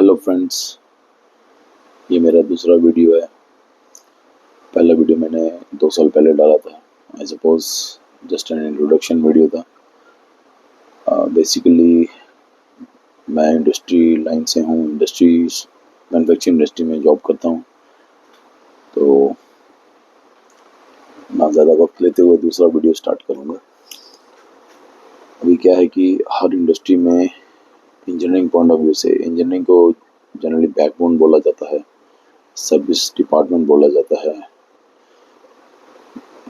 Hello friends, ये मेरा दूसरा वीडियो है। पहला वीडियो मैंने 2 साल पहले डाला था। I suppose just an introduction video था। बेसिकली मैं इंडस्ट्री लाइन से हूँ, मैन्युफैक्चरिंग इंडस्ट्री में जॉब करता हूँ। तो ना ज़्यादा वक्त लेते हुए दूसरा वीडियो स्टार्ट करूँगा। अभी क्या है कि हर इंडस्ट्री में इंजीनियरिंग पॉइंट ऑफ व्यू से इंजीनियरिंग को जनरली बैकबोन बोला जाता है, सर्विस डिपार्टमेंट बोला जाता है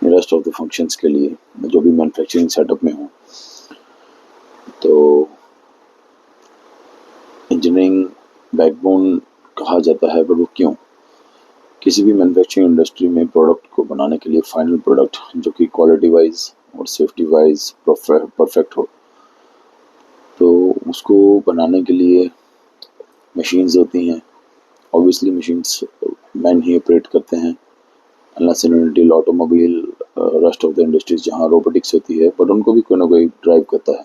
रेस्ट ऑफ द फंक्शंस के लिए, जो भी मैन्युफैक्चरिंग सेटअप में हूँ। तो इंजीनियरिंग बैकबोन कहा जाता है, पर वो क्यों? किसी भी मैन्युफैक्चरिंग इंडस्ट्री में प्रोडक्ट को बनाने के लिए फाइनल प्रोडक्ट जो कि क्वालिटी वाइज और सेफ्टी वाइज परफेक्ट हो, तो उसको बनाने के लिए मशीन्स होती हैं। ऑब्वियसली मशीन्स मैन ही ऑपरेट करते हैं, unless and until automobile rest of the industries जहाँ रोबोटिक्स होती है, बट उनको भी कोई ना कोई ड्राइव करता है।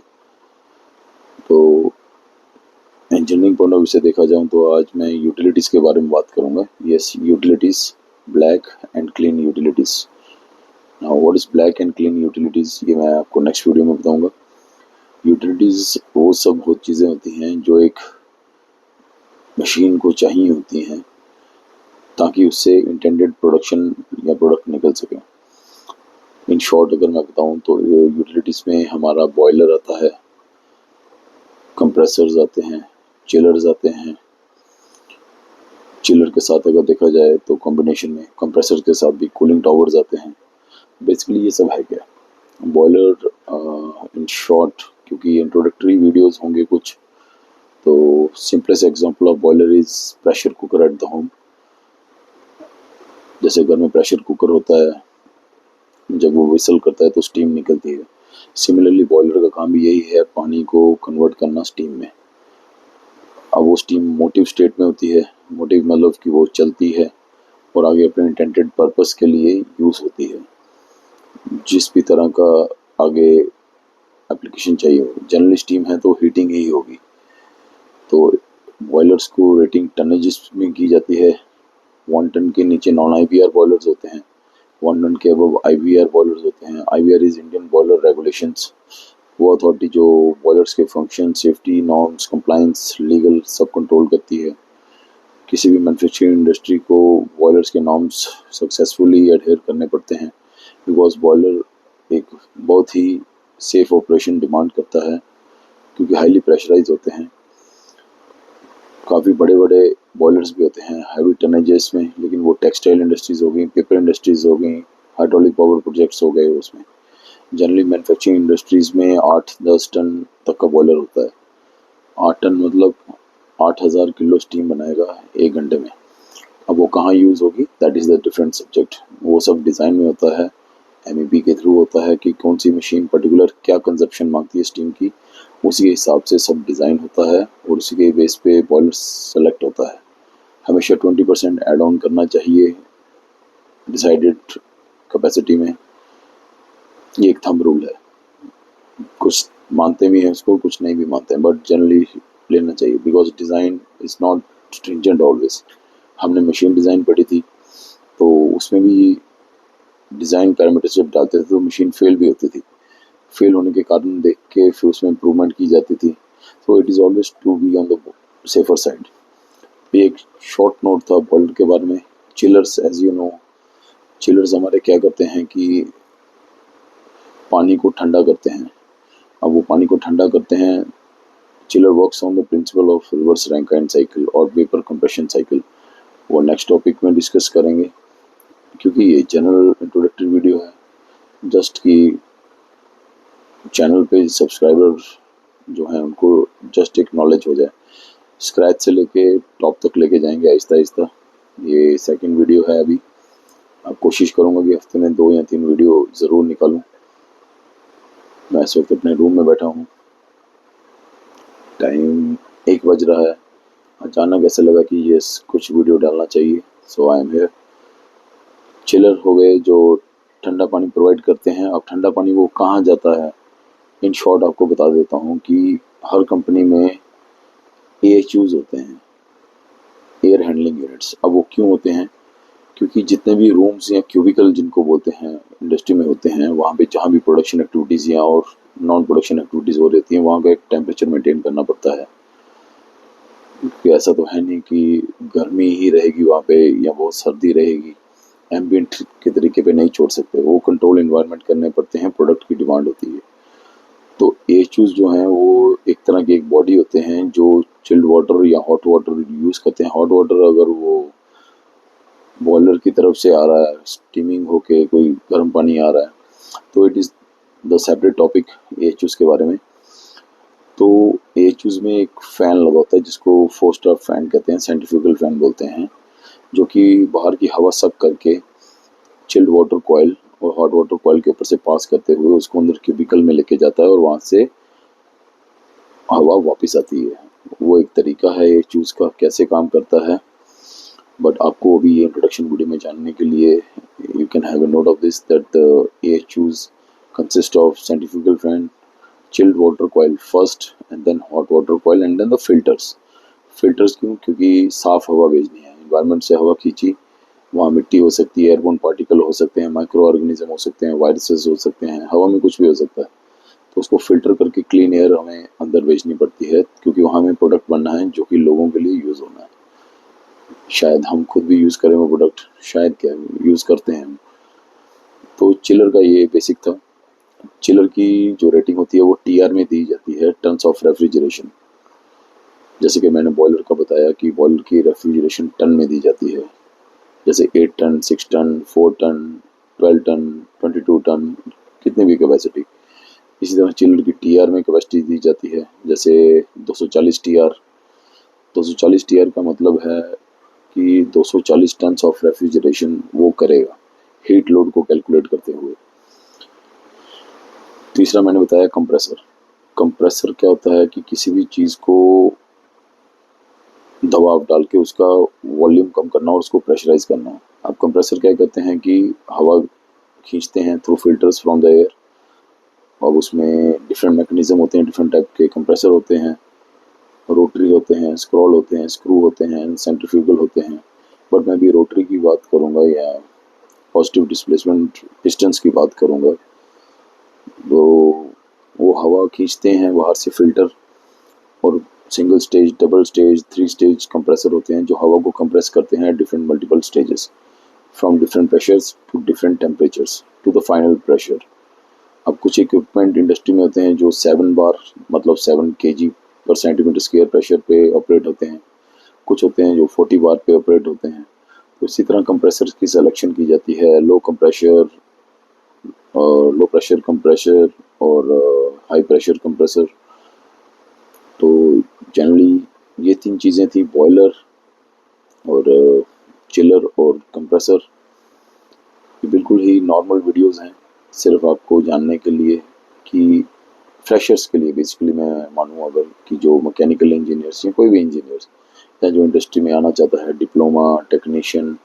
तो इंजीनियरिंग पॉइंट ऑफ व्यू से देखा जाऊँ तो आज मैं यूटिलिटीज़ के बारे में बात करूँगा। Yes, utilities, black and clean utilities. Now what is black and clean utilities, ये मैं आपको नेक्स्ट वीडियो में बताऊँगा। यूटिलिटीज़ वो सब बहुत चीज़ें होती हैं जो एक मशीन को चाहिए होती हैं ताकि उससे इंटेंडेड प्रोडक्शन या प्रोडक्ट निकल सके। इन शॉर्ट अगर मैं बताऊँ तो यूटिलिटीज़ में हमारा बॉयलर आता है, कंप्रेसर्स आते हैं, चिलर्स आते हैं। चिलर के साथ अगर देखा जाए तो कॉम्बिनेशन में कंप्रेसर के साथ भी कूलिंग टावर्स आते हैं। बेसिकली ये सब है क्या बॉयलर इन शॉर्ट, क्योंकि इंट्रोडक्टरी वीडियोस होंगे कुछ, तो simplest example of boiler is pressure cooker at the home. जैसे घर में प्रेशर कुकर होता है, जब वो विसल करता है तो स्टीम निकलती है। सिमिलरली बॉयलर का काम भी यही है, पानी को कन्वर्ट करना स्टीम में। अब वो स्टीम मोटिव स्टेट में होती है। मोटिव मतलब कि वो चलती है और आगे अपने इंटेंडेड पर्पस के लिए यूज़ होती है, जिस भी तरह का आगे एप्लीकेशन चाहिए हो। जनरली स्टीम है तो हीटिंग ही होगी। तो बॉयलर्स को रेटिंग टनेजेस में की जाती है। 1 टन के नीचे नॉन IBR बॉयलर्स होते हैं, 1 टन के अबव IBR बॉयलर्स होते हैं। IBR is Indian boiler regulations, वो अथॉरिटी जो बॉयलर्स के function, safety norms, compliance, legal सब कंट्रोल करती है। किसी भी मैन्युफैक्चरिंग इंडस्ट्री को बॉयलर्स के नॉर्म्स सक्सेसफुली एडहेयर करने पड़ते हैं, बिकॉज बॉयलर एक बहुत ही सेफ ऑपरेशन डिमांड करता है, क्योंकि हाईली प्रेशराइज होते हैं। काफ़ी बड़े बड़े बॉयलर्स भी होते हैं हैवी टनेजेस में, लेकिन वो टेक्सटाइल इंडस्ट्रीज़ हो गई, पेपर इंडस्ट्रीज़ हो गई, हाइड्रोलिक पावर प्रोजेक्ट्स हो गए। उसमें जनरली मैन्युफैक्चरिंग इंडस्ट्रीज़ में 8-10 टन तक का बॉयलर होता है। 8 टन मतलब 8000 किलो स्टीम बनाएगा 1 घंटे में। अब वो कहाँ यूज़ होगी, that is the different subject. वो सब डिज़ाइन में होता है, MEP के थ्रू होता है कि कौन सी मशीन पर्टिकुलर क्या कंजप्शन मांगती है स्टीम की, उसी के हिसाब से सब डिज़ाइन होता है और उसी के बेस पे बॉयलर सेलेक्ट होता है। हमेशा 20% ऐड ऑन करना चाहिए डिसाइडेड कैपेसिटी में, ये एक थंब रूल है। कुछ मानते भी हैं उसको, कुछ नहीं भी मानते हैं, बट जनरली लेना चाहिए, because design is not stringent always. हमने मशीन डिज़ाइन पढ़ी थी, तो उसमें भी डिज़ाइन पैरामीटर्स जब डालते थे तो मशीन फेल भी होती थी। फेल होने के कारण देख के फिर उसमें इम्प्रूवमेंट की जाती थी। तो it is always to be on the safer side. एक शॉर्ट नोट था बॉयलर के बारे में। Chillers, as you know, chillers हमारे क्या करते हैं कि पानी को ठंडा करते हैं। अब वो पानी को ठंडा करते हैं, chiller works on the principle of reverse Rankine cycle और वेपर कंप्रेशन साइकिल। वो नेक्स्ट टॉपिक में डिस्कस करेंगे, क्योंकि ये जनरल इंट्रोडक्टरी वीडियो है। जस्ट कि चैनल पे सब्सक्राइबर जो हैं उनको जस्ट एक नॉलेज हो जाए। स्क्रैच से लेके टॉप तक लेके जाएंगे आहिस्ता आहिस्ता। ये सेकंड वीडियो है अभी। अब कोशिश करूँगा कि हफ्ते में 2 या 3 वीडियो ज़रूर निकालूँ। मैं इस वक्त अपने रूम में बैठा हूँ, टाइम 1 बज रहा है। अचानक ऐसा लगा कि ये कुछ वीडियो डालना चाहिए, सो आई एम हियर। चिलर हो गए जो ठंडा पानी प्रोवाइड करते हैं। अब ठंडा पानी वो कहाँ जाता है, इन शॉर्ट आपको बता देता हूँ कि हर कंपनी में AHUs होते हैं, एयर हैंडलिंग यूनिट्स। अब वो क्यों होते हैं? क्योंकि जितने भी रूम्स या क्यूबिकल जिनको बोलते हैं इंडस्ट्री में होते हैं, वहाँ पे जहाँ भी प्रोडक्शन एक्टिविटीज़ या और नॉन प्रोडक्शन एक्टिविटीज़ हो रहती हैं, वहाँ का एक टेम्परेचर मेंटेन करना पड़ता है। क्योंकि ऐसा तो है नहीं कि गर्मी ही रहेगी वहाँ पे या बहुत सर्दी रहेगी, एम्बियंट के तरीके पे नहीं छोड़ सकते, वो कंट्रोल इन्वायरमेंट करने पड़ते हैं, प्रोडक्ट की डिमांड होती है। तो एचयूज जो हैं वो एक तरह की एक बॉडी होते हैं जो चिल्ड वाटर या हॉट वाटर यूज़ करते हैं। हॉट वाटर अगर वो बॉयलर की तरफ से आ रहा है, स्टीमिंग होके कोई गर्म पानी आ रहा है, तो it is the separate topic HUs के बारे में। तो एचयूज में एक फ़ैन लगा होता है जिसको फोस्टर फैन कहते हैं, सेंट्रीफ्यूगल फैन बोलते हैं, जो कि बाहर की हवा सक करके चिल्ड वाटर कॉइल और हॉट वाटर कॉइल के ऊपर से पास करते हुए उसको अंदर क्यूबिकल में लेके जाता है और वहाँ से हवा वापस आती है। वो एक तरीका है एचयूज का कैसे काम करता है, बट आपको अभी ये इंट्रोडक्शन वीडियो में जानने के लिए you can have a note of this that the HUs consist of centrifugal fan, chilled water coil first and then hot water coil and then the filters। Filters क्यों? क्योंकि साफ हवा भेजनी है, इन्वायरमेंट से हवा खींची, वहाँ मिट्टी हो सकती है, एयरबोर्न पार्टिकल हो सकते हैं, माइक्रो ऑर्गेनिज्म हो सकते हैं, वायरसेस हो सकते हैं, हवा में कुछ भी हो सकता है। तो उसको फिल्टर करके क्लीन एयर हमें अंदर भेजनी पड़ती है, क्योंकि वहाँ हमें प्रोडक्ट बनना है जो कि लोगों के लिए यूज़ होना है। शायद हम खुद भी यूज़ करें वो प्रोडक्ट, शायद क्या यूज़ करते हैं हम। तो चिलर का ये बेसिक था। चिलर की जो रेटिंग होती है वो टीआर में दी जाती है, टन्स ऑफ रेफ्रिजरेशन। जैसे कि मैंने बॉयलर का बताया कि बॉयलर की रेफ्रिजरेशन टन में दी जाती है, जैसे 8 ton, 6 ton, 4 ton, 12 ton, 22 ton, कितनी भी कैपेसिटी। इसी तरह चिलर की टीआर में कैपेसिटी दी जाती है, जैसे 240 टीआर। 240 टीआर का मतलब है कि 240 टन ऑफ रेफ्रिजरेशन वो करेगा, हीट लोड को कैलकुलेट करते हुए। तीसरा मैंने बताया कंप्रेसर। कंप्रेसर क्या होता है कि किसी भी चीज़ को दबाव डाल के उसका वॉल्यूम कम करना और उसको प्रेशराइज करना। अब कंप्रेसर क्या करते हैं कि हवा खींचते हैं through filters from the air, और उसमें डिफरेंट मैकेनिज्म होते हैं, डिफरेंट टाइप के कंप्रेसर होते हैं, रोटरी होते हैं, स्क्रॉल होते हैं, स्क्रू होते हैं, सेंट्रीफ्यूगल होते हैं। बट मैं भी रोटरी की बात करूँगा या पॉजिटिव डिस्प्लेसमेंट पिस्टन्स की बात करूँगा। तो वो हवा खींचते हैं बाहर से फिल्टर, और single stage, double stage, 3 stage compressor होते हैं जो हवा को कंप्रेस करते हैं different multiple stages, from different pressures to different temperatures to the final pressure. अब कुछ इक्विपमेंट इंडस्ट्री में होते हैं जो 7 बार मतलब 7 kg पर सेंटीमीटर स्क्वायर प्रेशर पे ऑपरेट होते हैं, कुछ होते हैं जो 40 बार पे ऑपरेट होते हैं। तो इसी तरह कंप्रेसर की सिलेक्शन की जाती है, लो कंप्रेशर, लो प्रेशर कंप्रेसर और हाई प्रेशर कंप्रेसर। तो जनरली ये 3 चीज़ें थी, बॉयलर और चिलर और कंप्रेसर। ये बिल्कुल ही नॉर्मल वीडियोस हैं, सिर्फ आपको जानने के लिए कि फ्रेशर्स के लिए बेसिकली मैं मानूँ अगर, कि जो मैकेनिकल इंजीनियर्स या कोई भी इंजीनियर्स या जो इंडस्ट्री में आना चाहता है, डिप्लोमा, टेक्नीशियन,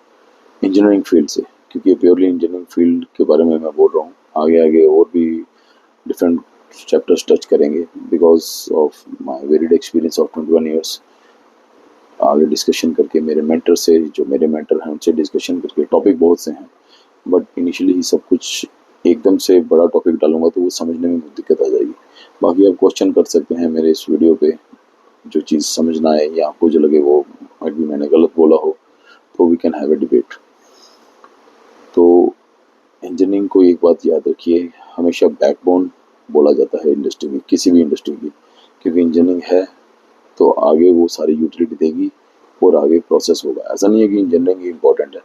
इंजीनियरिंग फील्ड से, क्योंकि ये प्योरली इंजीनियरिंग फील्ड के बारे में मैं बोल रहा हूँ। आगे आगे और भी डिफरेंट चैप्टर्स टच करेंगे because of my varied experience of 21 years. आगे डिस्कशन करके मेरे मेंटर से, जो मेरे मेंटर हैं उनसे डिस्कशन करके, टॉपिक बहुत से हैं बट इनिशियली ही सब कुछ एकदम से बड़ा टॉपिक डालूंगा तो वो समझने में दिक्कत आ जाएगी। बाकी आप क्वेश्चन कर सकते हैं मेरे इस वीडियो पे, जो चीज़ समझना है या आपको जो लगे वो अभी मैंने गलत बोला हो तो we can have a debate. तो इंजीनियरिंग को एक बात याद रखिए, हमेशा बैकबोन बोला जाता है इंडस्ट्री में, किसी भी इंडस्ट्री की, क्योंकि इंजीनियरिंग है तो आगे वो सारी यूटिलिटी देगी और आगे प्रोसेस होगा। ऐसा नहीं है कि इंजीनियरिंग इम्पॉर्टेंट है,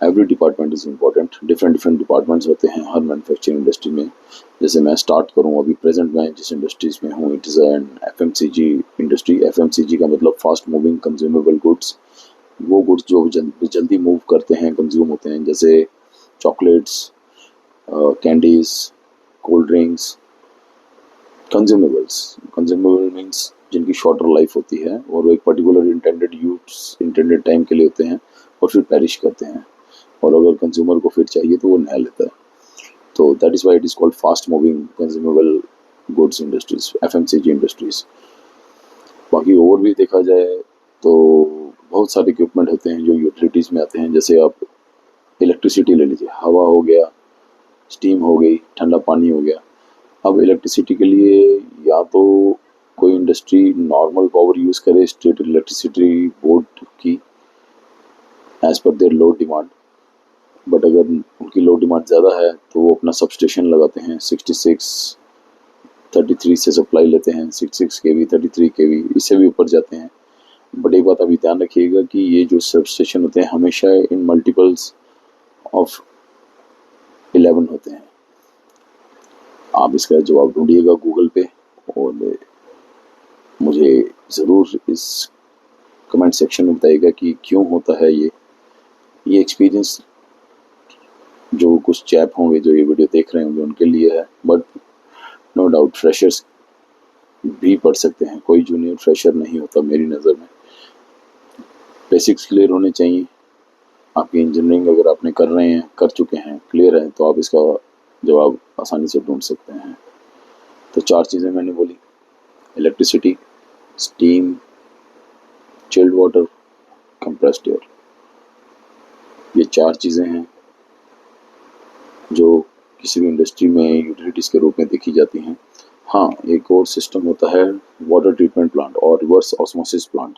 every department is important. Different different departments होते हैं हर मैन्युफैक्चरिंग इंडस्ट्री में। जैसे मैं स्टार्ट करूँ अभी प्रेजेंट में जिस इंडस्ट्रीज़ में हूँ, it is an FMCG industry. FMCG का मतलब फास्ट मूविंग कंज्यूमेबल गुड्स, वो गुड्स जो जल्दी मूव करते हैं, कंज्यूम होते हैं, जैसे chocolates, candies, cold drinks, consumables. Consumable means जिनकी शॉर्टर लाइफ होती है और वो एक particular intended use, intended time के लिए होते हैं और फिर पेरिश करते हैं, और अगर कंज्यूमर को फिर चाहिए तो वो नया लेता है। तो that is why it is called fast moving consumable goods industries, FMCG industries. बाकी और भी देखा जाए तो बहुत सारे इक्विपमेंट होते हैं जो यूटिलिटीज़ में आते हैं। जैसे आप इलेक्ट्रिसिटी ले लीजिए, हवा हो गया, स्टीम हो गई, ठंडा पानी हो गया। अब इलेक्ट्रिसिटी के लिए या तो कोई इंडस्ट्री नॉर्मल पावर यूज़ करे स्टेट इलेक्ट्रिसिटी बोर्ड की as per their load demand, but अगर उनकी लोड डिमांड ज़्यादा है तो वो अपना सबस्टेशन लगाते हैं 66 33 से सप्लाई लेते हैं, 66 केवी 33 केवी, इससे भी ऊपर जाते हैं। बट एक बात अभी ध्यान रखिएगा कि ये जो सबस्टेशन होते हैं हमेशा इन मल्टीपल्स ऑफ 11 होते हैं। आप इसका जवाब ढूंढिएगा गूगल पे और मुझे ज़रूर इस कमेंट सेक्शन में बताइएगा कि क्यों होता है ये एक्सपीरियंस जो कुछ चैप होंगे जो ये वीडियो देख रहे होंगे उनके लिए है, बट नो डाउट फ्रेशर्स भी पढ़ सकते हैं, कोई जूनियर फ्रेशर नहीं होता मेरी नज़र में। बेसिक्स क्लियर होने चाहिए। आपकी इंजीनियरिंग अगर आपने कर रहे हैं, कर चुके हैं, क्लियर है, तो आप इसका जवाब आसानी से ढूंढ सकते हैं। तो 4 चीज़ें मैंने बोली, electricity, steam, chilled water, compressed air. ये 4 चीज़ें हैं जो किसी भी इंडस्ट्री में यूटिलिटीज़ के रूप में देखी जाती हैं। हाँ, एक और सिस्टम होता है वाटर ट्रीटमेंट प्लांट और रिवर्स ऑस्मोसिस प्लांट,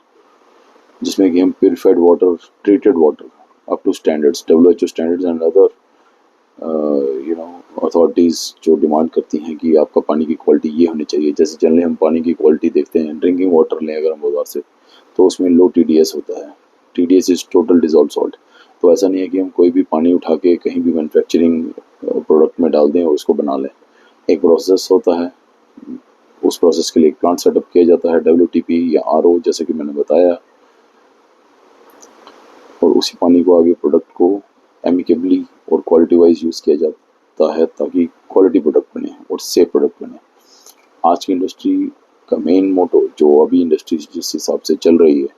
जिसमें कि हम purified water, treated water up to standards, WHO standards and other authorities जो डिमांड करती हैं कि आपका पानी की क्वालिटी ये होनी चाहिए। जैसे जनरली हम पानी की क्वालिटी देखते हैं, ड्रिंकिंग वाटर लें अगर हम बाज़ार से, तो उसमें लो TDS होता है। TDS is total dissolved salt. तो ऐसा नहीं है कि हम कोई भी पानी उठा के कहीं भी मैन्युफैक्चरिंग प्रोडक्ट में डाल दें और उसको बना लें। एक प्रोसेस होता है, उस प्रोसेस के लिए एक प्लांट सेटअप किया जाता है, WTP या RO जैसे कि मैंने बताया, और उसी पानी को आगे प्रोडक्ट को एमिकेबली और क्वालिटी वाइज यूज़ किया जाता है ताकि क्वालिटी प्रोडक्ट बने और सेफ प्रोडक्ट बने। आज की इंडस्ट्री का मेन मोटो जो अभी इंडस्ट्री जिस हिसाब से चल रही है,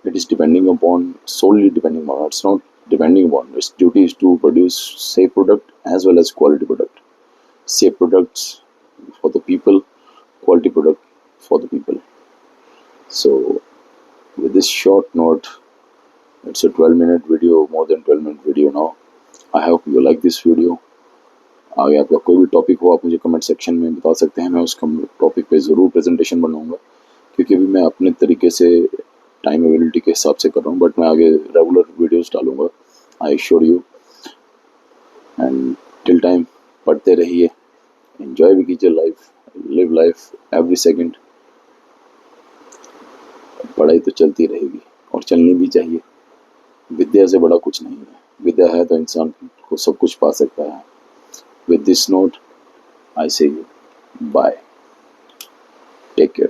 it is depending upon, solely depending on, it's not depending upon, its duty is to produce safe product as well as quality product. Safe products for the people, quality product for the people. So with this short note, it's a 12-minute video, more than 12-minute video now. I hope you like this video. आगे आपका कोई भी topic हो आप मुझे comment section में बता सकते हैं, मैं उस टॉपिक पे ज़रूर प्रेजेंटेशन बनाऊंगा, क्योंकि अभी मैं अपने तरीके से टाइम अवेलेबिलिटी के हिसाब से कर रहा हूँ, बट मैं आगे रेगुलर वीडियोस डालूंगा, I sure you. And till time पढ़ते रहिए, एंजॉय भी कीजिए life, live life every second. पढ़ाई तो चलती रहेगी और चलनी भी चाहिए। विद्या से बड़ा कुछ नहीं है, विद्या है तो इंसान को सब कुछ पा सकता है। विद दिस नोट आई से यू बाय, टेक केयर।